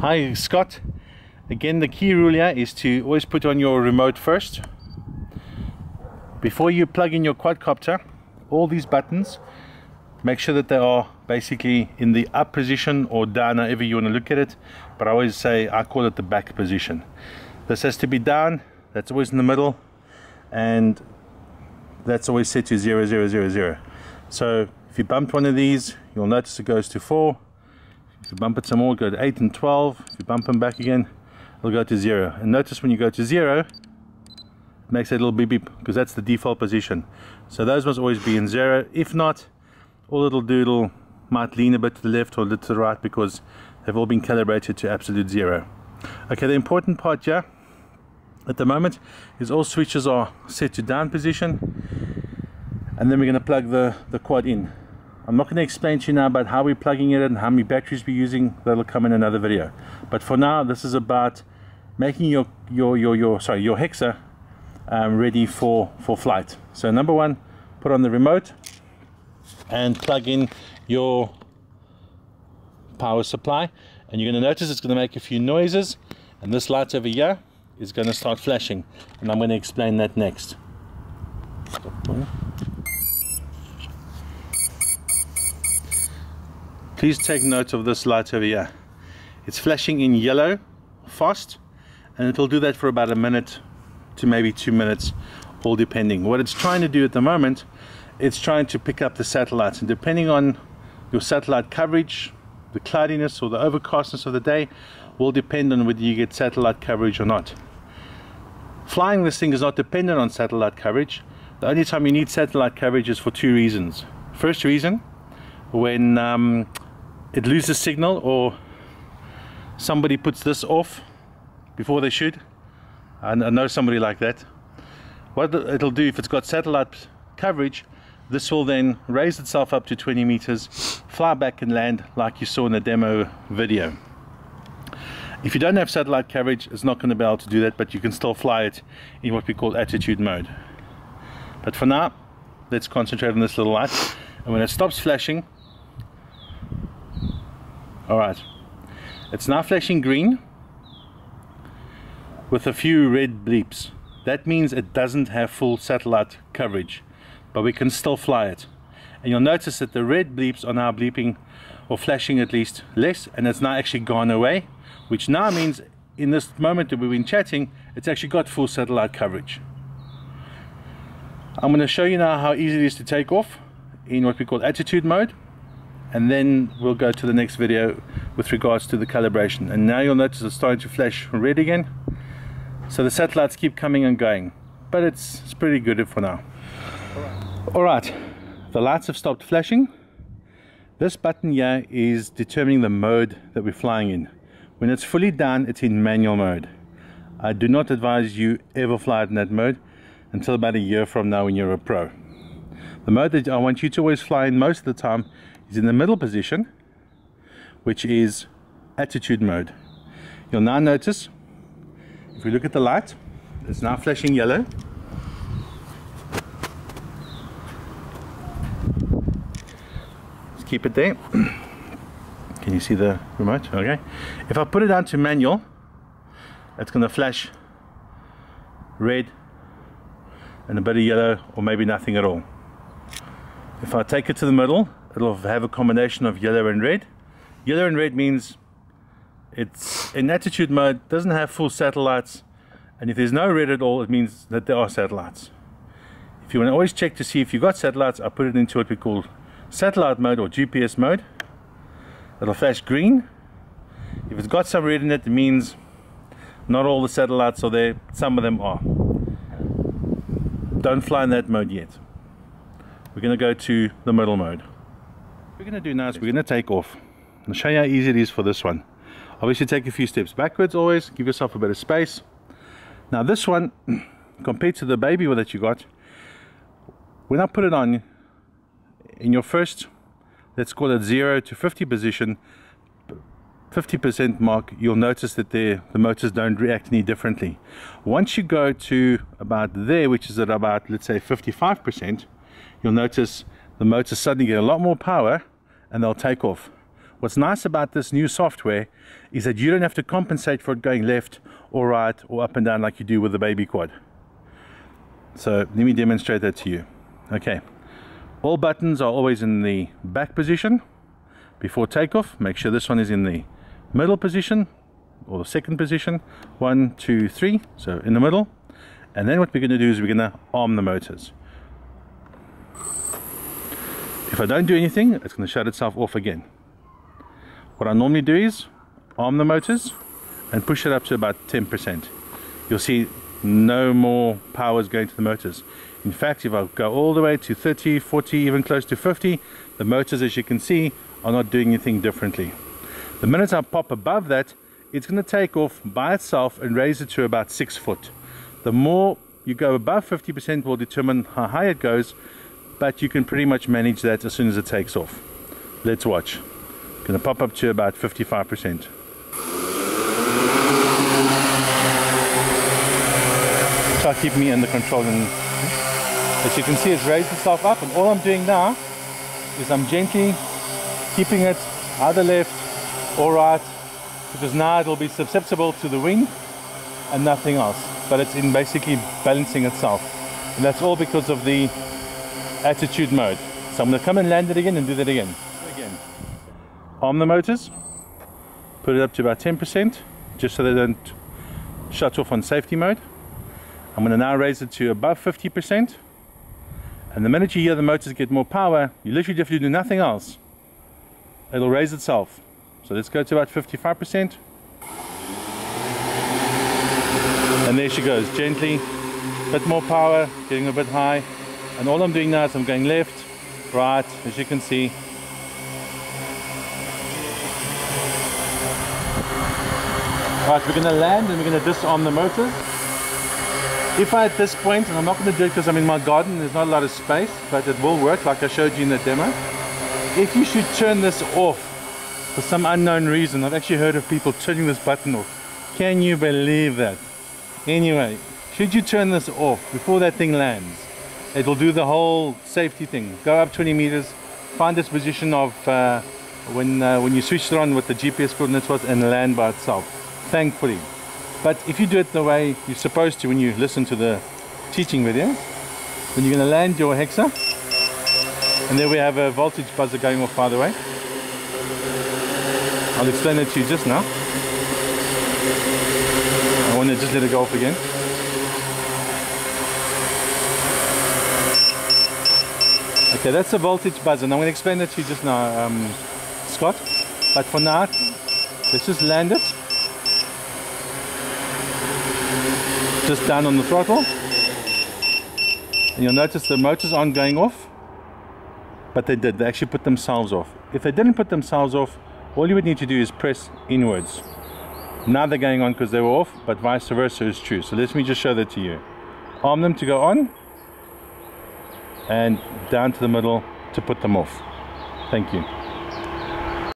Hi Scott. Again, the key rule here is to always put on your remote first. Before you plug in your quadcopter, all these buttons, make sure that they are basically in the up position or down, however you want to look at it. But I always say, I call it the back position. This has to be down, that's always in the middle, and that's always set to 0, 0, 0, 0. So if you bump one of these, you'll notice it goes to 4. If you bump it some more, go to 8 and 12. If you bump them back again, it'll go to 0. And notice when you go to 0, it makes a little beep beep, because that's the default position. So those must always be in 0. If not, all it'll do, it'll might lean a bit to the left or a little to the right, because they've all been calibrated to absolute 0. Okay, the important part here at the moment is all switches are set to down position, and then we're going to plug the quad in. I'm not going to explain to you now about how we're plugging it and how many batteries we're using. That'll come in another video. But for now, this is about making your Hexa ready for flight. So number one, put on the remote and plug in your power supply, and you're going to notice it's going to make a few noises, and this light over here is going to start flashing, and I'm going to explain that next. Please take note of this light over here. It's flashing in yellow fast, and it'll do that for about a minute to maybe 2 minutes, all depending. What it's trying to do at the moment, it's trying to pick up the satellites, and depending on your satellite coverage, the cloudiness or the overcastness of the day will depend on whether you get satellite coverage or not. Flying this thing is not dependent on satellite coverage. The only time you need satellite coverage is for 2 reasons. First reason, when it loses signal or somebody puts this off before they should. I know somebody like that. What it'll do, if it's got satellite coverage, this will then raise itself up to 20 meters, fly back and land like you saw in the demo video. If you don't have satellite coverage, it's not going to be able to do that, but you can still fly it in what we call attitude mode. But for now, let's concentrate on this little light, and when it stops flashing, alright, it's now flashing green with a few red bleeps. That means it doesn't have full satellite coverage, but we can still fly it. And you'll notice that the red bleeps are now bleeping, or flashing at least, less, and it's now actually gone away, which now means in this moment that we've been chatting, it's actually got full satellite coverage. I'm going to show you now how easy it is to take off in what we call attitude mode, and then we'll go to the next video with regards to the calibration. And now you'll notice it's starting to flash red again, so the satellites keep coming and going, but it's pretty good for now. Alright, the lights have stopped flashing. This button here is determining the mode that we're flying in. When it's fully down, it's in manual mode. I do not advise you ever fly it in that mode until about a year from now when you're a pro. The mode that I want you to always fly in most of the time is in the middle position, which is attitude mode. You'll now notice, if we look at the light, it's now flashing yellow. Let's keep it there. Can you see the remote? Okay. If I put it down to manual, it's going to flash red and a bit of yellow, or maybe nothing at all. If I take it to the middle, it'll have a combination of yellow and red. Yellow and red means it's in attitude mode, doesn't have full satellites, and if there's no red at all, it means that there are satellites. If you want to always check to see if you've got satellites, I put it into what we call satellite mode or GPS mode. It'll flash green. If it's got some red in it, it means not all the satellites are there, some of them are. Don't fly in that mode yet. We're going to go to the middle mode. What we're going to do now is we're going to take off. I'll show you how easy it is for this one. Obviously take a few steps backwards always, give yourself a bit of space. Now this one, compared to the baby one that you got, when I put it on, in your first, let's call it 0 to 50 position, 50% mark, you'll notice that the motors don't react any differently. Once you go to about there, which is at about, let's say 55%, you'll notice the motors suddenly get a lot more power and they'll take off. What's nice about this new software is that you don't have to compensate for it going left or right or up and down like you do with the baby quad. So let me demonstrate that to you. Okay, all buttons are always in the back position before takeoff. Make sure this one is in the middle position or the second position. 1, 2, 3, so in the middle. And then what we're going to do is we're going to arm the motors. If I don't do anything, it's going to shut itself off again. What I normally do is arm the motors and push it up to about 10%. You'll see no more power is going to the motors. In fact, if I go all the way to 30, 40, even close to 50, the motors, as you can see, are not doing anything differently. The minute I pop above that, it's going to take off by itself and raise it to about 6 foot. The more you go above 50% will determine how high it goes, but you can pretty much manage that as soon as it takes off. Let's watch. Going to pop up to about 55%. Try to keep me under control. And as you can see, it's raised itself up, and all I'm doing now is I'm gently keeping it either left or right, because now it'll be susceptible to the wind and nothing else. But it's in basically balancing itself, and that's all because of the attitude mode. So I'm going to come and land it again and do that again. Arm the motors, put it up to about 10%, just so they don't shut off on safety mode. I'm going to now raise it to above 50%, and the minute you hear the motors get more power, you literally have to do nothing else. It'll raise itself. So let's go to about 55%. And there she goes, gently, a bit more power, getting a bit high. And all I'm doing now is I'm going left, right, as you can see. Right, we're going to land and we're going to disarm the motors. If I at this point, and I'm not going to do it because I'm in my garden, there's not a lot of space, but it will work like I showed you in the demo. If you should turn this off for some unknown reason, I've actually heard of people turning this button off. Can you believe that? Anyway, should you turn this off before that thing lands, it will do the whole safety thing. Go up 20 meters, find this position of when you switch it on with the GPS coordinates was, and land by itself, thankfully. But if you do it the way you're supposed to when you listen to the teaching video, then you're going to land your Hexa. And there we have a voltage buzzer going off, by the way. I'll explain it to you just now. I want to just let it go off again. Okay, that's a voltage buzzer, and I'm going to explain that to you just now, Scott. But for now, let's just land it. Just down on the throttle. And you'll notice the motors aren't going off, but they did. They actually put themselves off. If they didn't put themselves off, all you would need to do is press inwards. Now they're going on because they were off, but vice versa is true. So let me just show that to you. Arm them to go on, and down to the middle to put them off. Thank you.